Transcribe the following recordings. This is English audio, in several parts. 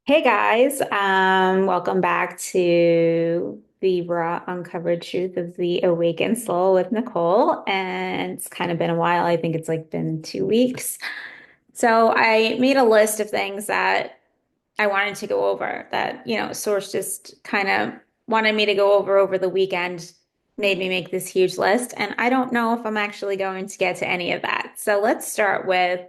Hey guys, welcome back to the raw uncovered truth of the awakened soul with Nicole. And it's kind of been a while. I think it's like been 2 weeks. So I made a list of things that I wanted to go over that, Source just kind of wanted me to go over the weekend, made me make this huge list. And I don't know if I'm actually going to get to any of that. So let's start with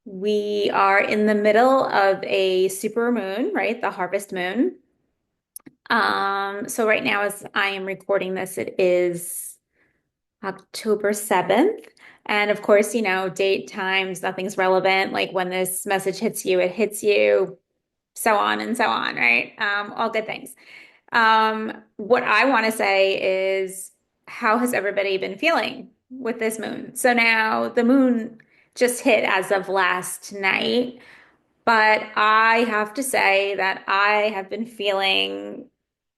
we are in the middle of a super moon, right? The harvest moon. So right now, as I am recording this, it is October 7th. And of course, date, times, nothing's relevant. Like when this message hits you, it hits you, so on and so on, right? All good things. What I want to say is, how has everybody been feeling with this moon? So now the moon just hit as of last night. But I have to say that I have been feeling,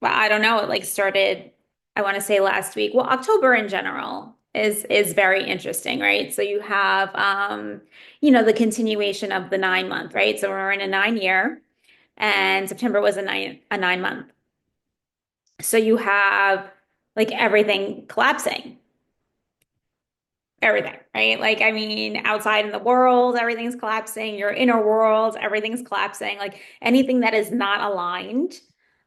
well, I don't know, it like started, I want to say last week. Well, October in general is very interesting, right? So you have the continuation of the 9 month, right? So we're in a 9 year and September was a 9 month. So you have like everything collapsing, everything, right? Like, I mean, outside in the world, everything's collapsing. Your inner world, everything's collapsing. Like anything that is not aligned,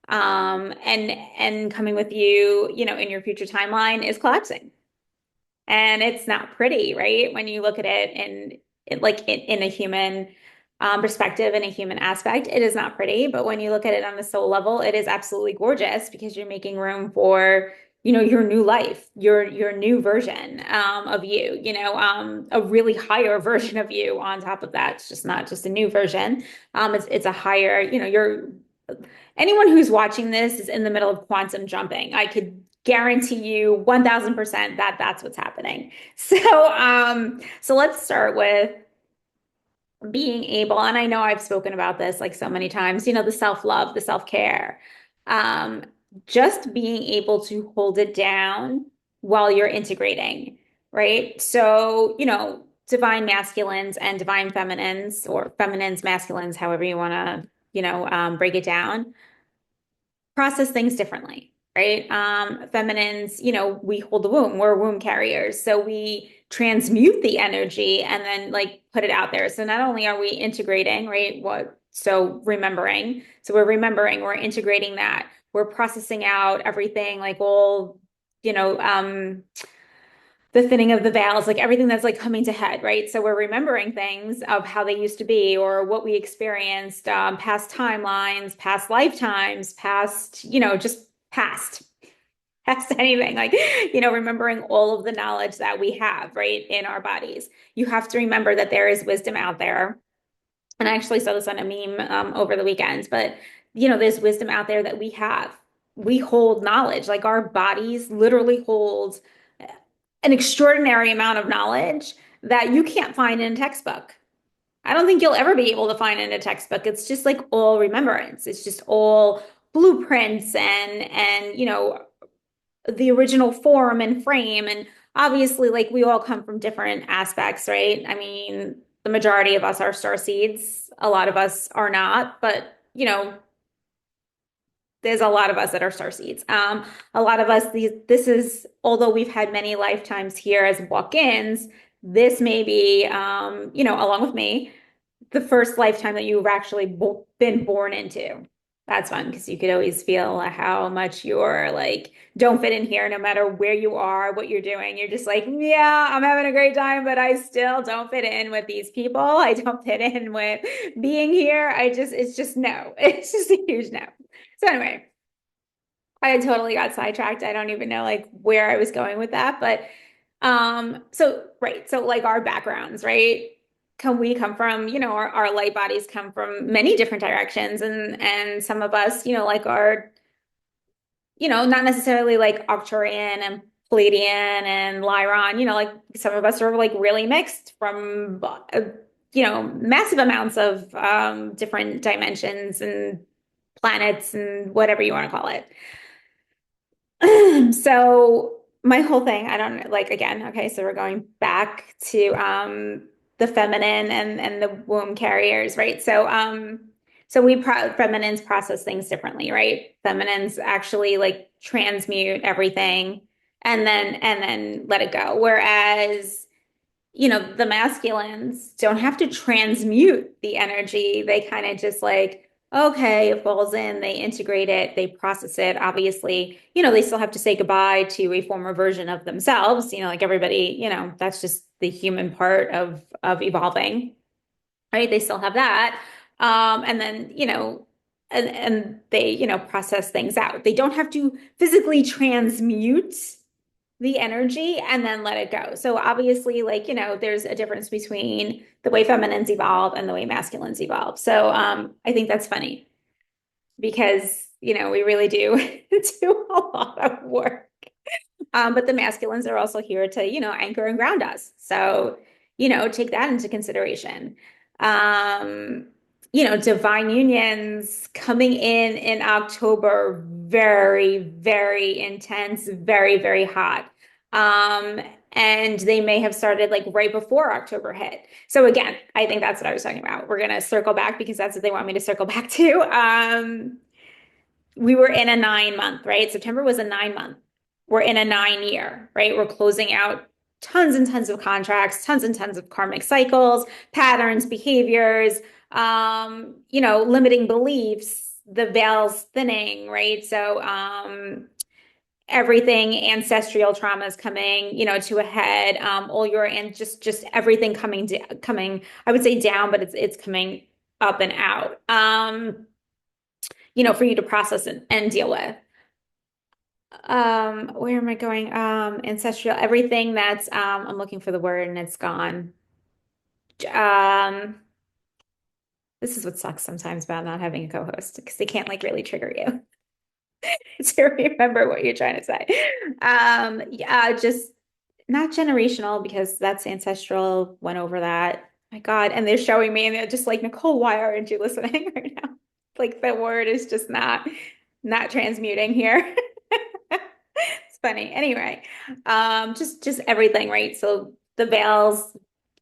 and coming with you, in your future timeline is collapsing. And it's not pretty, right? When you look at it in a human perspective, in a human aspect, it is not pretty. But when you look at it on the soul level, it is absolutely gorgeous because you're making room for, your new life, your new version of you, a really higher version of you on top of that. It's just not just a new version. It's a higher, you're anyone who's watching this is in the middle of quantum jumping. I could guarantee you 1000% that that's what's happening. So let's start with being able, and I know I've spoken about this like so many times, the self-love, the self-care. Um, just being able to hold it down while you're integrating, right? So, divine masculines and divine feminines, or feminines, masculines, however you want to, break it down, process things differently, right? Feminines, we hold the womb, we're womb carriers. So we transmute the energy and then like put it out there. So not only are we integrating, right? Remembering. So we're remembering, we're integrating that, we're processing out everything, like all, you know, the thinning of the veils, like everything that's like coming to head, right? So we're remembering things of how they used to be or what we experienced, past timelines, past lifetimes, past, just past, past anything, like, remembering all of the knowledge that we have, right, in our bodies. You have to remember that there is wisdom out there. And I actually saw this on a meme over the weekend, but, there's wisdom out there that we have. We hold knowledge, like our bodies literally hold an extraordinary amount of knowledge that you can't find in a textbook. I don't think you'll ever be able to find in a textbook. It's just like all remembrance. It's just all blueprints and the original form and frame. And obviously, like we all come from different aspects, right? I mean, the majority of us are star seeds. A lot of us are not, but there's a lot of us that are star seeds. A lot of us, this is, although we've had many lifetimes here as walk-ins, this may be, along with me, the first lifetime that you've actually been born into. That's fun because you could always feel how much you're like, don't fit in here no matter where you are, what you're doing. You're just like, yeah, I'm having a great time, but I still don't fit in with these people. I don't fit in with being here. It's just no. It's just a huge no. So anyway, I totally got sidetracked. I don't even know like where I was going with that, but so right, so like our backgrounds, right? We come from, our light bodies come from many different directions, and some of us, like are, not necessarily like Arcturian and Pleiadian and Lyron, like some of us are like really mixed from massive amounts of different dimensions and planets and whatever you want to call it. So my whole thing, I don't like again, okay, so we're going back to the feminine and the womb carriers, right? So So feminines process things differently, right? Feminines actually like transmute everything and then let it go. Whereas, the masculines don't have to transmute the energy. They kind of just like, okay, it falls in, they integrate it, they process it. Obviously, they still have to say goodbye to a former version of themselves, like everybody, that's just the human part of evolving, right? They still have that. And then, and they, process things out. They don't have to physically transmute the energy and then let it go. So obviously, like, there's a difference between the way feminines evolve and the way masculines evolve. So I think that's funny because, we really do do a lot of work. But the masculines are also here to, anchor and ground us. So, take that into consideration. Um, divine unions coming in October, very, very intense, very, very hot. And they may have started like right before October hit. So again, I think that's what I was talking about. We're gonna circle back because that's what they want me to circle back to. We were in a 9 month, right? September was a 9 month. We're in a 9 year, right? We're closing out tons and tons of contracts, tons and tons of karmic cycles, patterns, behaviors, limiting beliefs, the veils thinning, right? So, everything ancestral trauma is coming, to a head, all your, and just everything coming, I would say down, but it's coming up and out. For you to process and deal with. Where am I going? Ancestral, everything that's I'm looking for the word and it's gone. Um, this is what sucks sometimes about not having a co-host because they can't like really trigger you to remember what you're trying to say. Yeah, just not generational because that's ancestral, went over that. My God, and they're showing me and they're just like, Nicole, why aren't you listening right now? Like the word is just not transmuting here. It's funny. Anyway, just everything, right? So the veils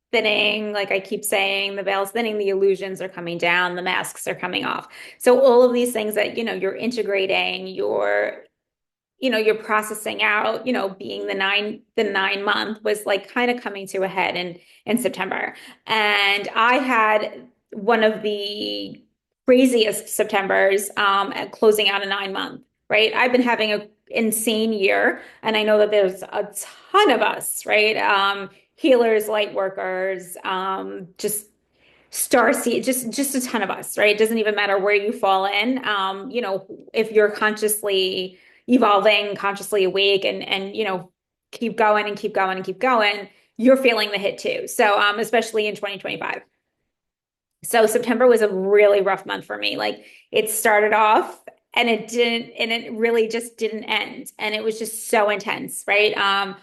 thinning, like I keep saying, the veils thinning, the illusions are coming down, the masks are coming off. So all of these things that, you're integrating, you're processing out, being the 9 month was like kind of coming to a head in September. And I had one of the craziest Septembers at closing out a 9 month, right? I've been having an insane year, and I know that there's a ton of us, right? Healers, light workers, just star seed, just a ton of us, right? It doesn't even matter where you fall in. If you're consciously evolving, consciously awake, and keep going and keep going and keep going, you're feeling the hit too. So especially in 2025. So September was a really rough month for me. Like it started off and it really just didn't end. And it was just so intense, right?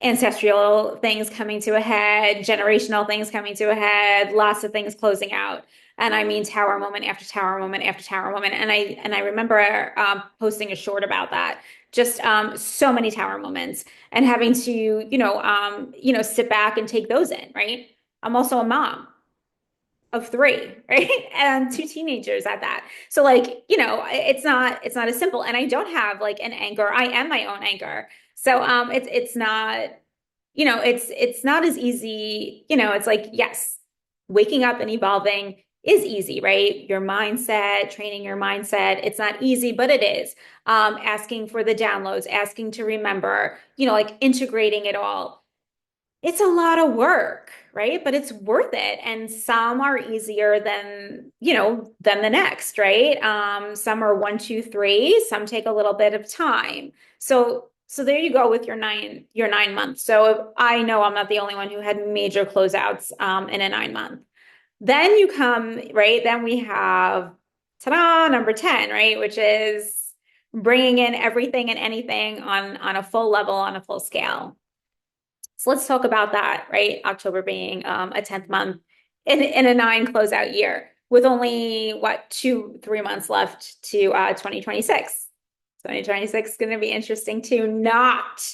Ancestral things coming to a head, generational things coming to a head, lots of things closing out. And I mean tower moment after tower moment after tower moment. And I remember posting a short about that. Just so many tower moments and having to, sit back and take those in, right? I'm also a mom of three, right? And two teenagers at that. So like, it's not as simple. And I don't have like an anchor. I am my own anchor. So it's not, it's not as easy, it's like, yes, waking up and evolving is easy, right? Your mindset, training your mindset, it's not easy, but it is. Asking for the downloads, asking to remember, like integrating it all, it's a lot of work, right? But it's worth it. And some are easier than the next, right? Some are one, two, three. Some take a little bit of time. So there you go with your 9 months. So I know I'm not the only one who had major closeouts in a 9 month. Then you come, right? Then we have ta-da, number 10, right? Which is bringing in everything and anything on a full level, on a full scale. So let's talk about that, right? October being a 10th month in a 9 closeout year with only what 2-3 months left to 2026. 2026 is going to be interesting too. Not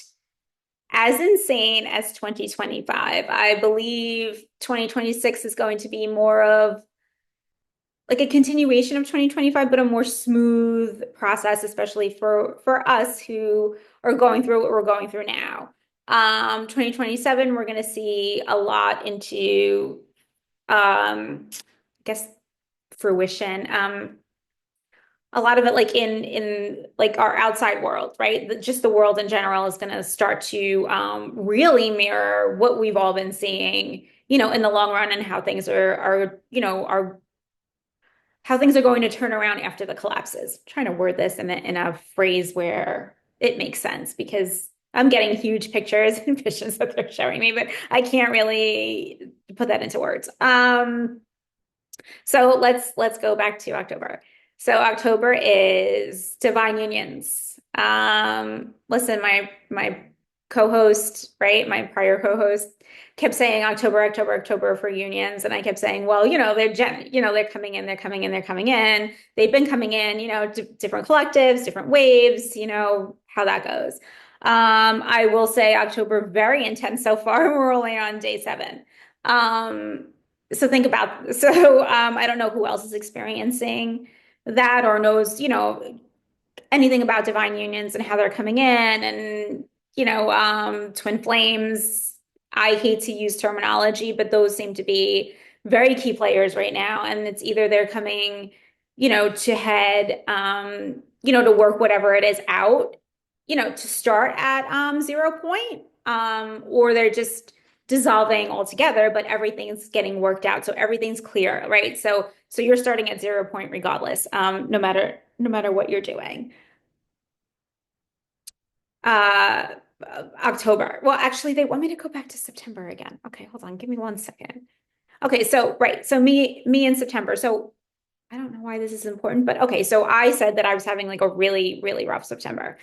as insane as 2025. I believe 2026 is going to be more of like a continuation of 2025, but a more smooth process, especially for us who are going through what we're going through now. 2027, we're going to see a lot into, I guess, fruition. A lot of it like in like our outside world, right? Just the world in general is going to start to really mirror what we've all been seeing, in the long run and how things are how things are going to turn around after the collapses. I'm trying to word this in a phrase where it makes sense because I'm getting huge pictures and visions that they're showing me, but I can't really put that into words. So let's go back to October. So October is divine unions. Listen, my co-host, right, my prior co-host kept saying October, October, October for unions, and I kept saying, well, they're coming in, they're coming in, they're coming in. They've been coming in, different collectives, different waves, how that goes. I will say October very intense so far. We're only on day 7. I don't know who else is experiencing that or knows, anything about divine unions and how they're coming in and, twin flames. I hate to use terminology, but those seem to be very key players right now. And it's either they're coming, to head, to work whatever it is out, to start at 0 point, or they're just dissolving altogether, but everything's getting worked out. So everything's clear, right? So you're starting at 0 point regardless, no matter what you're doing. Uh, October. Well, actually, they want me to go back to September again. Okay, hold on. Give me 1 second. Okay, so right. So me in September. So I don't know why this is important, but okay. So I said that I was having like a really, really rough September.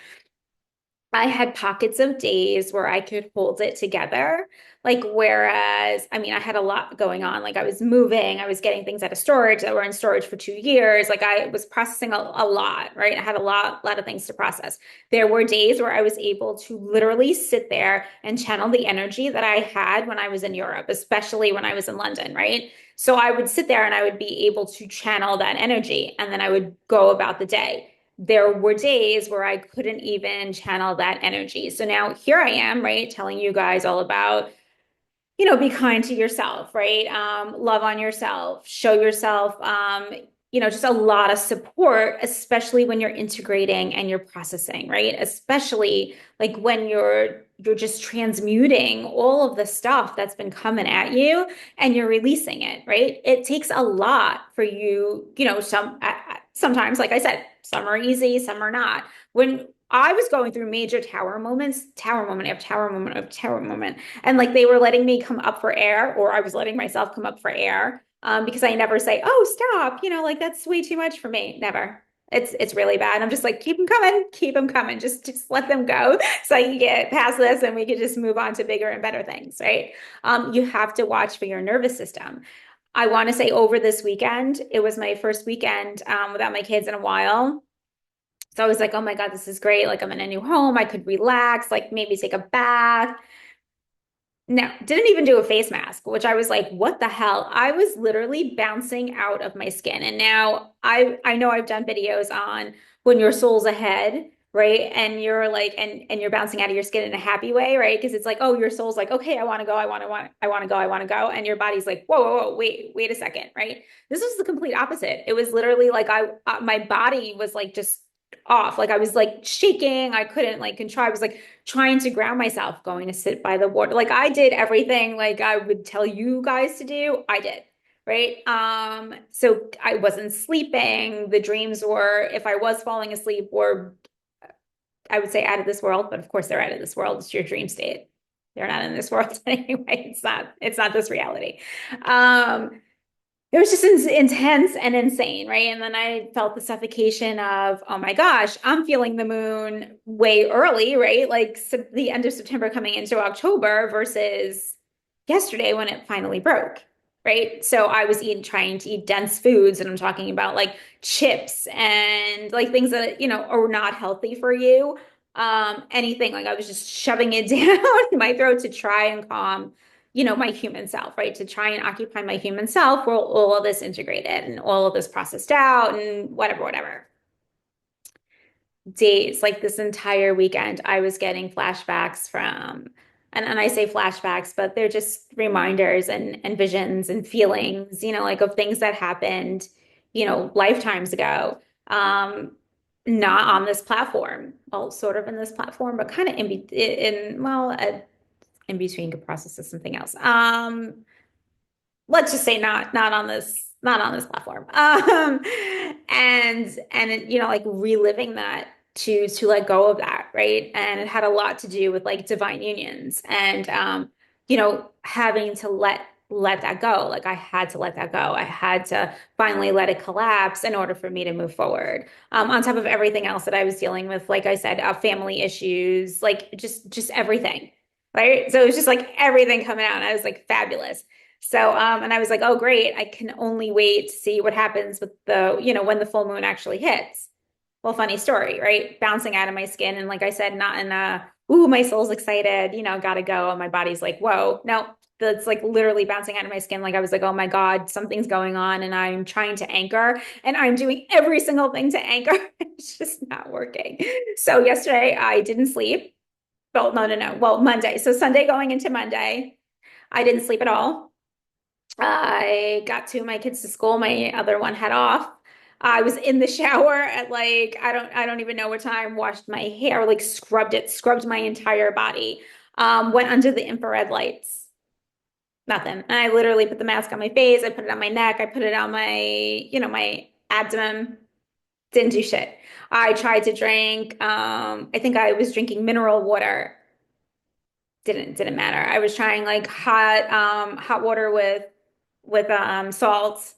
I had pockets of days where I could hold it together. Like, whereas, I mean, I had a lot going on. Like, I was moving, I was getting things out of storage that were in storage for 2 years. Like, I was processing a lot, right? I had a lot of things to process. There were days where I was able to literally sit there and channel the energy that I had when I was in Europe, especially when I was in London, right? So I would sit there and I would be able to channel that energy, and then I would go about the day. There were days where I couldn't even channel that energy. So now here I am, right, telling you guys all about, be kind to yourself, right? Love on yourself, show yourself, just a lot of support, especially when you're integrating and you're processing, right? Especially like when you're just transmuting all of the stuff that's been coming at you and you're releasing it, right? It takes a lot for you, sometimes, like I said, some are easy, some are not. When I was going through major tower moments, tower moment after tower moment after tower moment, and like they were letting me come up for air, or I was letting myself come up for air, because I never say, "Oh, stop," like that's way too much for me. Never. It's really bad. I'm just like, keep them coming. Just let them go, so I can get past this, and we can just move on to bigger and better things, right? You have to watch for your nervous system. I want to say over this weekend, it was my first weekend without my kids in a while. So I was like, oh my God, this is great. Like I'm in a new home. I could relax, like maybe take a bath. No, didn't even do a face mask, which I was like, what the hell? I was literally bouncing out of my skin. And now I know I've done videos on when your soul's ahead, right? And you're like, and you're bouncing out of your skin in a happy way, right? Because it's like, oh, your soul's like, okay, I want to go, I want to go, I want to go. And your body's like, whoa, whoa, whoa, wait a second, right? This was the complete opposite. It was literally like my body was like just off. Like I was like shaking. I couldn't like control. I was like trying to ground myself, going to sit by the water. Like I did everything like I would tell you guys to do. I did. Right. So I wasn't sleeping. The dreams were, if I was falling asleep, were, I would say, out of this world, but of course they're out of this world. It's your dream state. They're not in this world anyway. It's not this reality. It was just intense and insane, right? And then I felt the suffocation of, oh my gosh, I'm feeling the moon way early, right? Like the end of September coming into October versus yesterday when it finally broke, right? So I was trying to eat dense foods, and I'm talking about like chips and like things that, are not healthy for you. Anything like I was just shoving it down my throat to try and calm my human self, right? To try and occupy my human self where all of this integrated and all of this processed out and whatever, whatever. Days, like this entire weekend, I was getting flashbacks from, and I say flashbacks, but they're just reminders and visions and feelings, like of things that happened, lifetimes ago. Not on this platform. Well, sort of in this platform, but kind of in between could process as something else. Let's just say not on this platform. And it, like reliving that to let go of that, right? And it had a lot to do with like divine unions and having to let that go. Like I had to let that go. I had to finally let it collapse in order for me to move forward. On top of everything else that I was dealing with, like I said, family issues, like just everything. Right. So it was just like everything coming out. And I was like, fabulous. So, and I was like, oh, great. I can only wait to see what happens with when the full moon actually hits. Well, funny story, right? Bouncing out of my skin. And like I said, not in ooh, my soul's excited, gotta go. And my body's like, whoa, no, that's like literally bouncing out of my skin. Like I was like, oh my God, something's going on. And I'm trying to anchor and I'm doing every single thing to anchor. It's just not working. So yesterday I didn't sleep. Well, no, no, no. Well, Monday. So Sunday going into Monday, I didn't sleep at all. I got two of my kids to school. My other one had off. I was in the shower at like I don't even know what time, washed my hair, like scrubbed my entire body. Went under the infrared lights. Nothing. And I literally put the mask on my face, I put it on my neck, I put it on my abdomen. Didn't do shit. I tried to drink, I think I was drinking mineral water. Didn't matter. I was trying like hot water with salt.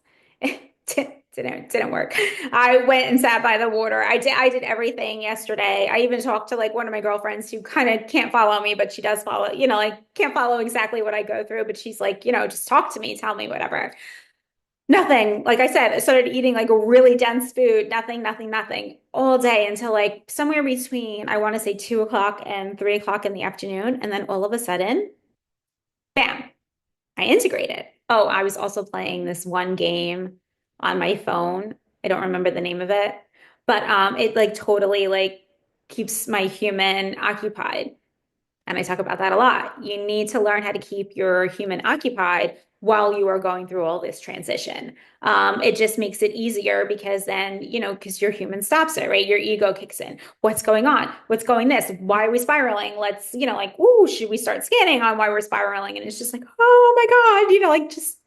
Didn't work. I went and sat by the water. I did everything yesterday. I even talked to like one of my girlfriends who kind of can't follow me, but she does follow, like can't follow exactly what I go through, but she's like, just talk to me, tell me whatever. Nothing. Like I said, I started eating like a really dense food, nothing, nothing, nothing all day until like somewhere between, I want to say 2 o'clock and 3 o'clock in the afternoon. And then all of a sudden, bam, I integrated. Oh, I was also playing this one game on my phone. I don't remember the name of it, but it like totally like keeps my human occupied. And I talk about that a lot. You need to learn how to keep your human occupied while you are going through all this transition. It just makes it easier because then, because your human stops it, right? Your ego kicks in. What's going on? What's going this? Why are we spiraling? Let's, like, ooh, should we start scanning on why we're spiraling? And it's just like, oh my God, like just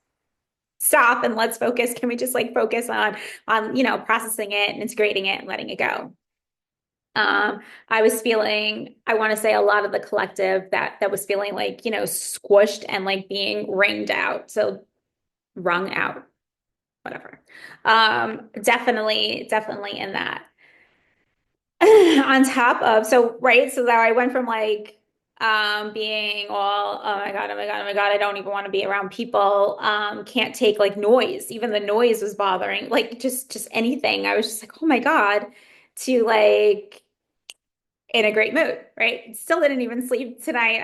stop and let's focus. Can we just like focus on processing it and integrating it and letting it go? I was feeling, I want to say a lot of the collective that was feeling like, squished and like being wringed out. So wrung out, whatever. Definitely in that. On top of, so right, so that I went from like being all, oh my God, oh my God, oh my God, I don't even want to be around people. Can't take like noise. Even the noise was bothering, like just anything. I was just like, oh my God, to like in a great mood, right? Still didn't even sleep today.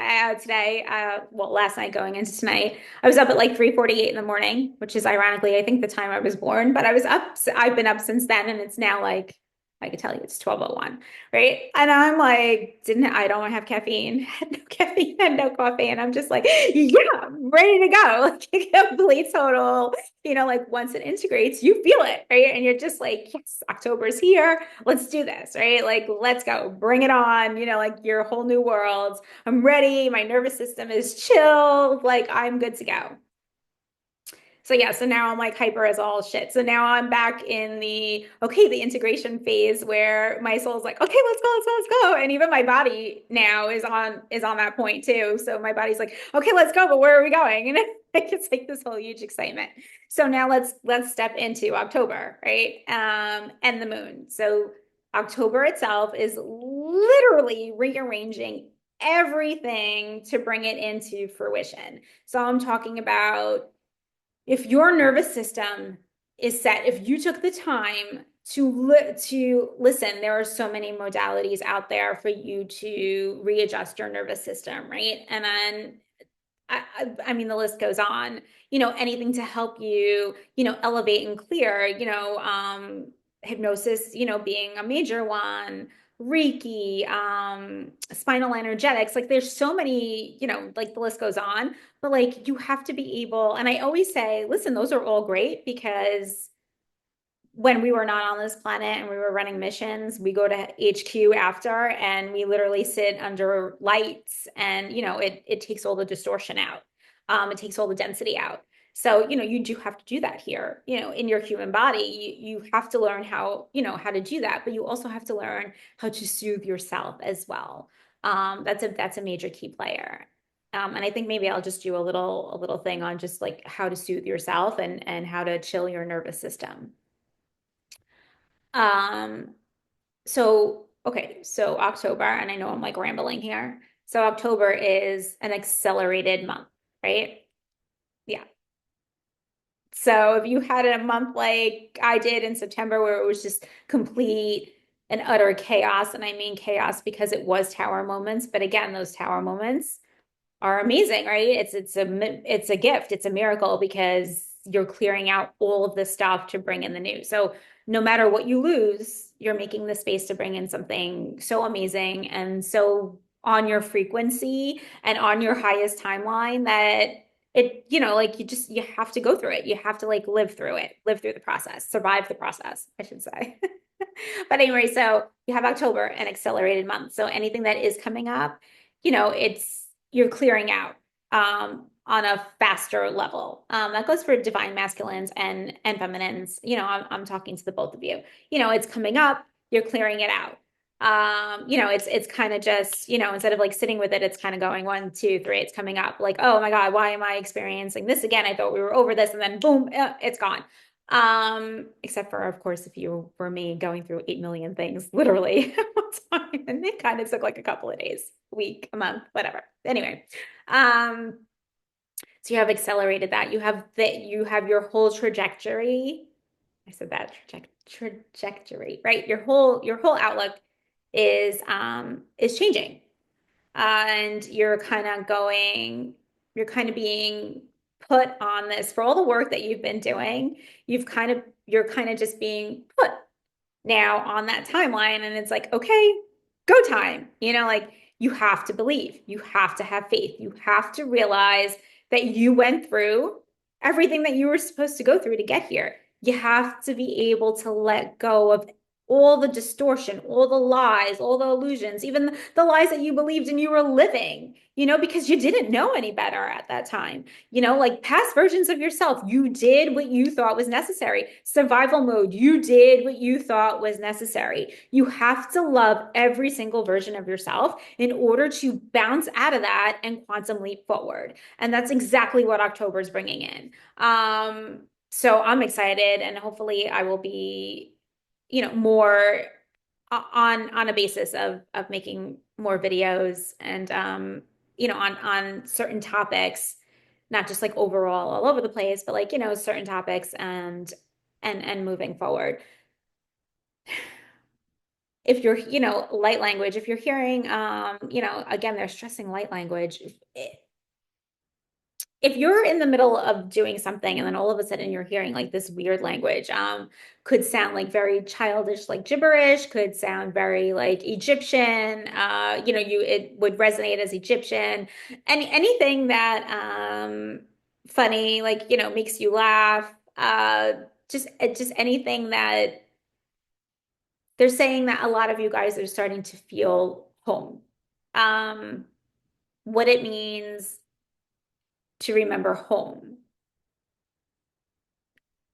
Well, last night going into tonight, I was up at like 3:48 in the morning, which is ironically, I think the time I was born, but I was up, I've been up since then, and it's now like, I can tell you it's 12:01, right? And I'm like, I don't have caffeine, had no caffeine, had no coffee. And I'm just like, yeah, I'm ready to go. Like complete total, like once it integrates, you feel it, right? And you're just like, yes, October's here. Let's do this, right? Like, let's go, bring it on, like your whole new world. I'm ready. My nervous system is chilled. Like, I'm good to go. So yeah, so now I'm like hyper as all shit. So now I'm back in the integration phase where my soul's like, okay, let's go, let's go, let's go. And even my body now is on that point too. So my body's like, okay, let's go, but where are we going? And it's like this whole huge excitement. So now let's step into October, right? And the moon. So October itself is literally rearranging everything to bring it into fruition. So I'm talking about if your nervous system is set, if you took the time to listen, there are so many modalities out there for you to readjust your nervous system, right? And then I mean, the list goes on, anything to help you, elevate and clear, hypnosis, being a major one, Reiki, spinal energetics. Like there's so many, like the list goes on, but like you have to be able, and I always say, listen, those are all great because when we were not on this planet and we were running missions, we go to HQ after and we literally sit under lights and it takes all the distortion out. It takes all the density out. So, you do have to do that here, in your human body. You have to learn how to do that, but you also have to learn how to soothe yourself as well. That's a major key player. And I think maybe I'll just do a little thing on just like how to soothe yourself and how to chill your nervous system. Um, so October, and I know I'm like rambling here. So October is an accelerated month, right? Yeah. So if you had a month like I did in September where it was just complete and utter chaos, and I mean chaos because it was tower moments, but again, those tower moments are amazing, right? It's a gift, it's a miracle because you're clearing out all of this stuff to bring in the new. So no matter what you lose, you're making the space to bring in something so amazing and so on your frequency and on your highest timeline that like you have to go through it. You have to like live through it, live through the process, survive the process, I should say. But anyway, so you have October, an accelerated month. So anything that is coming up, it's you're clearing out on a faster level. That goes for divine masculines and feminines. I'm talking to the both of you. It's coming up, you're clearing it out. It's kind of just, instead of like sitting with it, it's kind of going 1, 2, 3, it's coming up like, oh my God, why am I experiencing this again? I thought we were over this, and then boom, it's gone. Except for, of course, if you were me going through 8 million things, literally, at one time, and it kind of took like a couple of days, week, a month, whatever. Anyway, um, so you have accelerated that. You have your whole trajectory. I said that trajectory, right? Your whole outlook is changing. And you're kind of being put on this for all the work that you've been doing. You're kind of just being put now on that timeline, and it's like, okay, go time. Like you have to believe, you have to have faith, you have to realize that you went through everything that you were supposed to go through to get here. You have to be able to let go of all the distortion, all the lies, all the illusions, even the lies that you believed and you were living, because you didn't know any better at that time. Like past versions of yourself, you did what you thought was necessary. Survival mode, you did what you thought was necessary. You have to love every single version of yourself in order to bounce out of that and quantum leap forward. And that's exactly what October is bringing in. So I'm excited, and hopefully I will be, more on a basis of making more videos and on certain topics, not just like overall all over the place, but like certain topics and moving forward. If you're light language, if you're hearing again, they're stressing light language. If you're in the middle of doing something and then all of a sudden you're hearing like this weird language, could sound like very childish, like gibberish, could sound very like Egyptian, it would resonate as Egyptian, anything that funny, like, makes you laugh, just anything that they're saying that a lot of you guys are starting to feel home. Um, what it means to remember home.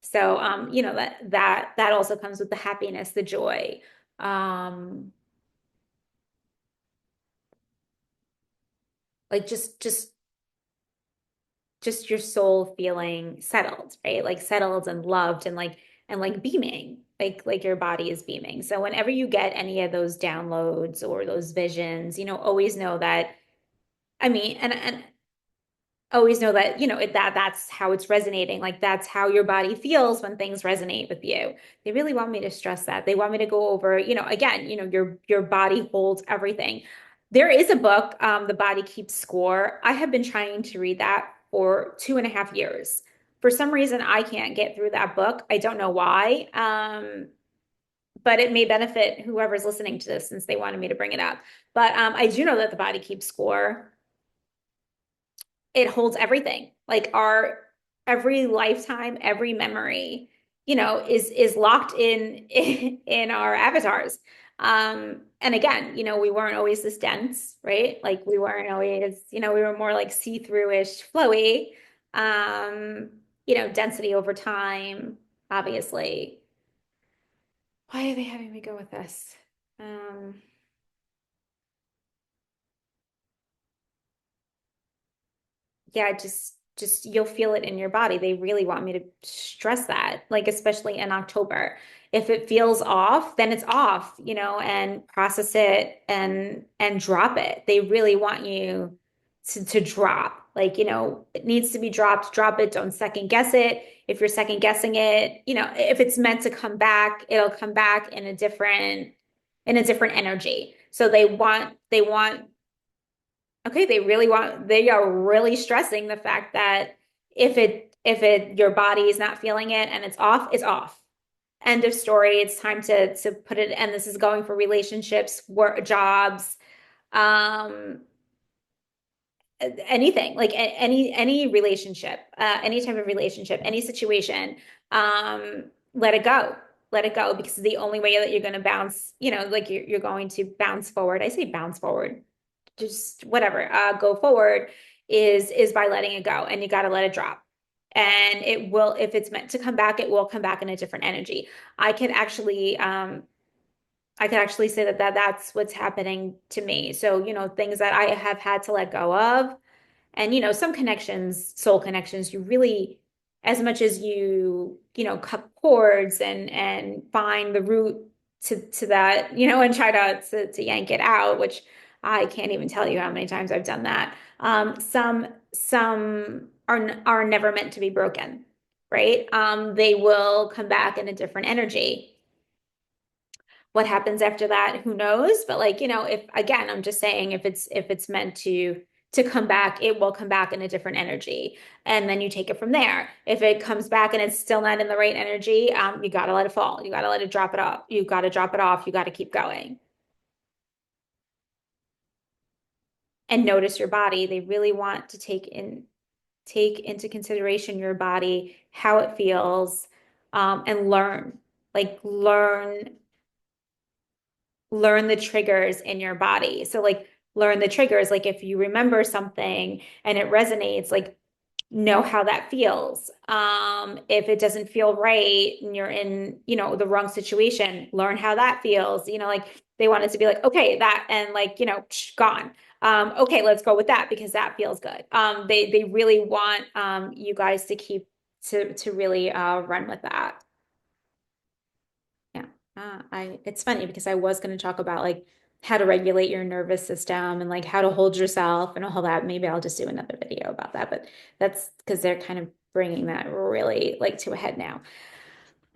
So, that also comes with the happiness, the joy. Um, like just your soul feeling settled, right? Like settled and loved and like beaming, like your body is beaming. So whenever you get any of those downloads or those visions, always know that, I mean, and always know that that's how it's resonating, like that's how your body feels when things resonate with you. They really want me to stress that. They want me to go over, again, your body holds everything. There is a book, The Body Keeps Score. I have been trying to read that for 2.5 years. For some reason, I can't get through that book. I don't know why. But it may benefit whoever's listening to this since they wanted me to bring it up. But I do know that The Body Keeps Score. It holds everything. Like our every lifetime, every memory, is locked in our avatars. And again, we weren't always this dense, right? Like we weren't always, we were more like see-through-ish, flowy. Density over time, obviously. Why are they having me go with this? Um, yeah, just you'll feel it in your body. They really want me to stress that, like especially in October. If it feels off, then it's off, and process it and drop it. They really want you to drop. Like, it needs to be dropped, drop it, don't second guess it. If you're second guessing it, if it's meant to come back, it'll come back in a different energy. So they want. Okay, they are really stressing the fact that your body is not feeling it and it's off, it's off. End of story. It's time to put it, and this is going for relationships, work, jobs, um, anything, like any relationship, any type of relationship, any situation. Let it go. Let it go because the only way that you're going to bounce, like you're going to bounce forward. I say bounce forward, just whatever, go forward is by letting it go, and you got to let it drop. And it will, if it's meant to come back, it will come back in a different energy. I can actually, I can actually say that's what's happening to me. So, things that I have had to let go of, and some connections, soul connections, you really, as much as cut cords and find the root to that, and try to yank it out, which I can't even tell you how many times I've done that. Some are never meant to be broken, right? They will come back in a different energy. What happens after that, who knows? But like, if again, I'm just saying if it's meant to come back, it will come back in a different energy. And then you take it from there. If it comes back and it's still not in the right energy, you got to let it fall. You got to let it drop it off. You got to drop it off. You got to keep going and notice your body. They really want to take into consideration your body, how it feels, and learn the triggers in your body. So like learn the triggers. Like if you remember something and it resonates, like know how that feels. If it doesn't feel right and you're in, the wrong situation, learn how that feels. Like they want it to be like, okay, that and like, gone. Okay, let's go with that because that feels good. They really want you guys to keep to really run with that. Yeah. It's funny because I was going to talk about like how to regulate your nervous system and like how to hold yourself and all that. Maybe I'll just do another video about that, but that's because they're kind of bringing that really like to a head now.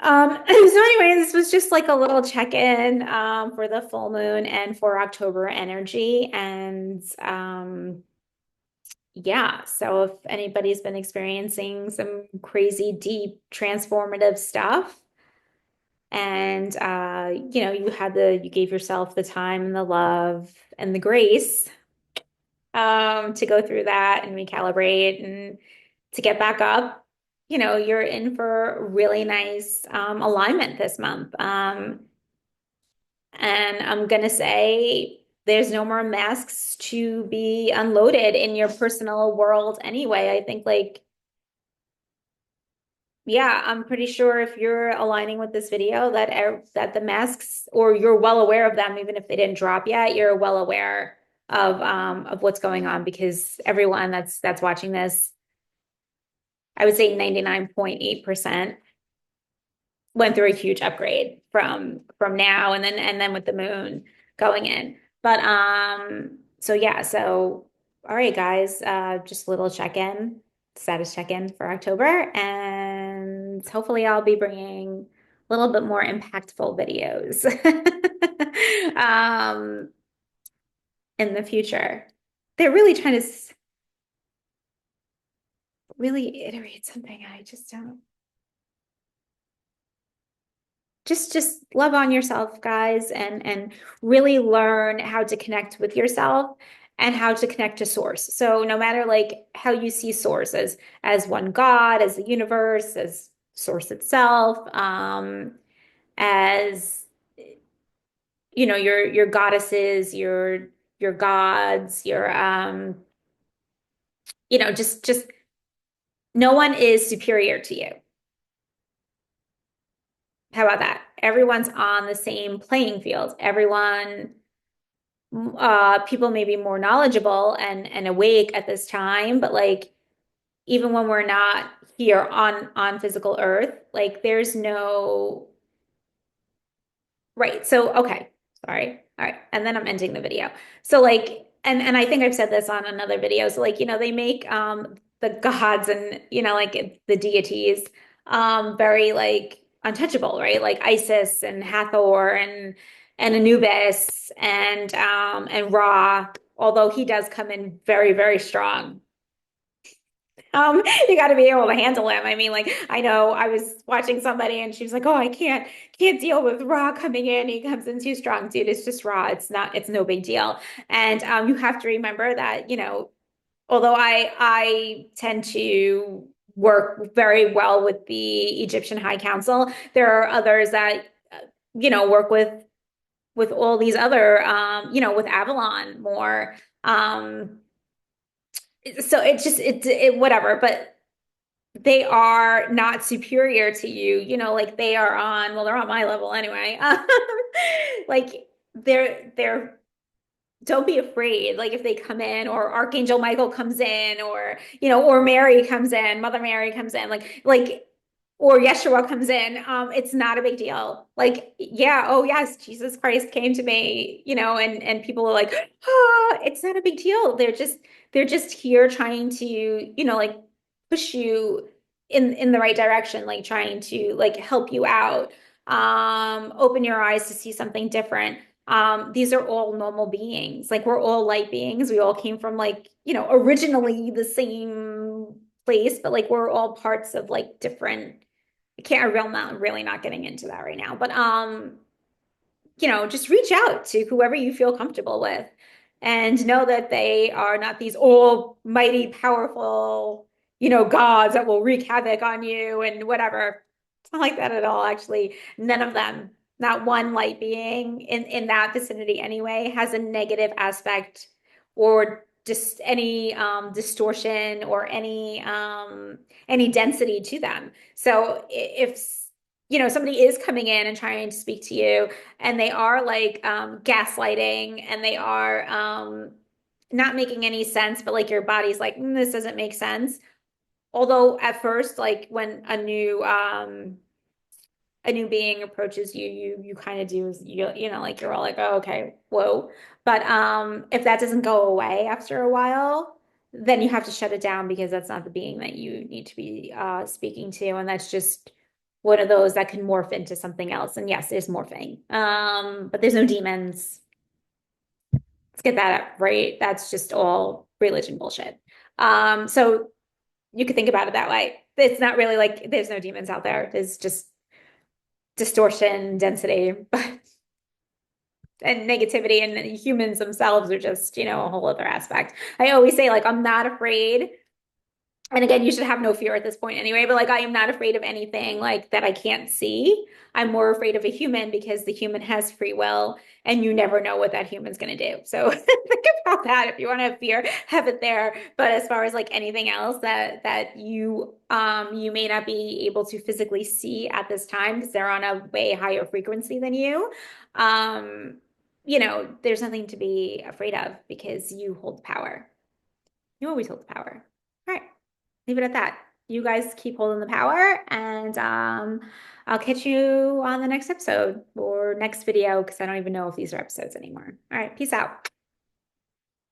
So anyway, this was just like a little check-in for the full moon and for October energy. And yeah, so if anybody's been experiencing some crazy, deep, transformative stuff, and you gave yourself the time and the love and the grace to go through that and recalibrate and to get back up, you're in for really nice alignment this month. And I'm gonna say there's no more masks to be unloaded in your personal world anyway. I think like, yeah, I'm pretty sure if you're aligning with this video that the masks, or you're well aware of them, even if they didn't drop yet, you're well aware of what's going on, because everyone that's watching this, I would say 99.8% went through a huge upgrade from now and then with the moon going in. But so yeah, so all right guys, just a little check-in, status check-in for October, and hopefully I'll be bringing a little bit more impactful videos. Um in the future. They're really trying to really iterate something. I just don't. Just love on yourself, guys, and really learn how to connect with yourself and how to connect to source. So no matter like how you see source as one God, as the universe, as source itself, as your goddesses, your gods, your just no one is superior to you. How about that? Everyone's on the same playing field. Everyone, people may be more knowledgeable and awake at this time, but like even when we're not here on physical Earth, like there's no right. So okay, sorry. All right, and then I'm ending the video. So like, and I think I've said this on another video. So like, they make the gods and like the deities very like untouchable, right? Like Isis and Hathor and Anubis and Ra, although he does come in very, very strong. You got to be able to handle him. I mean, like I know I was watching somebody and she was like, "Oh, I can't deal with Raw coming in. He comes in too strong, dude. It's just Raw. It's no big deal." And you have to remember that, although I tend to work very well with the Egyptian High Council, there are others that work with all these other with Avalon more. So it's just it whatever, but they are not superior to you, like they are on, well, they're on my level anyway. Like they're don't be afraid. Like if they come in or Archangel Michael comes in or Mary comes in, Mother Mary comes in, like or Yeshua comes in, it's not a big deal. Like, yeah, oh yes, Jesus Christ came to me, and people are like, it's not a big deal. They're just here trying to, like push you in the right direction, like trying to like help you out, open your eyes to see something different. These are all normal beings. Like we're all light beings. We all came from like, originally the same place, but like we're all parts of like different. I can't, I'm really not getting into that right now, but just reach out to whoever you feel comfortable with and know that they are not these almighty, powerful, gods that will wreak havoc on you and whatever. It's not like that at all, actually. None of them, not one light being in that vicinity anyway, has a negative aspect or just any distortion or any density to them. So if somebody is coming in and trying to speak to you and they are like gaslighting and they are not making any sense, but like your body's like, this doesn't make sense. Although at first, like when a new being approaches you, you kind of do, like you're all like, oh, okay, whoa. But if that doesn't go away after a while, then you have to shut it down because that's not the being that you need to be speaking to. And that's just one of those that can morph into something else. And yes, there's morphing. But there's no demons. Let's get that right. That's just all religion bullshit. So you could think about it that way. It's not really like there's no demons out there. There's just distortion, density, but and negativity, and humans themselves are just, a whole other aspect. I always say, like, I'm not afraid. And again, you should have no fear at this point anyway, but like I am not afraid of anything like that I can't see. I'm more afraid of a human because the human has free will and you never know what that human's going to do. So think about that. If you want to have fear, have it there. But as far as like anything else that you may not be able to physically see at this time because they're on a way higher frequency than you, there's nothing to be afraid of because you hold the power. You always hold the power. All right, leave it at that. You guys keep holding the power, and I'll catch you on the next episode or next video because I don't even know if these are episodes anymore. All right, peace out.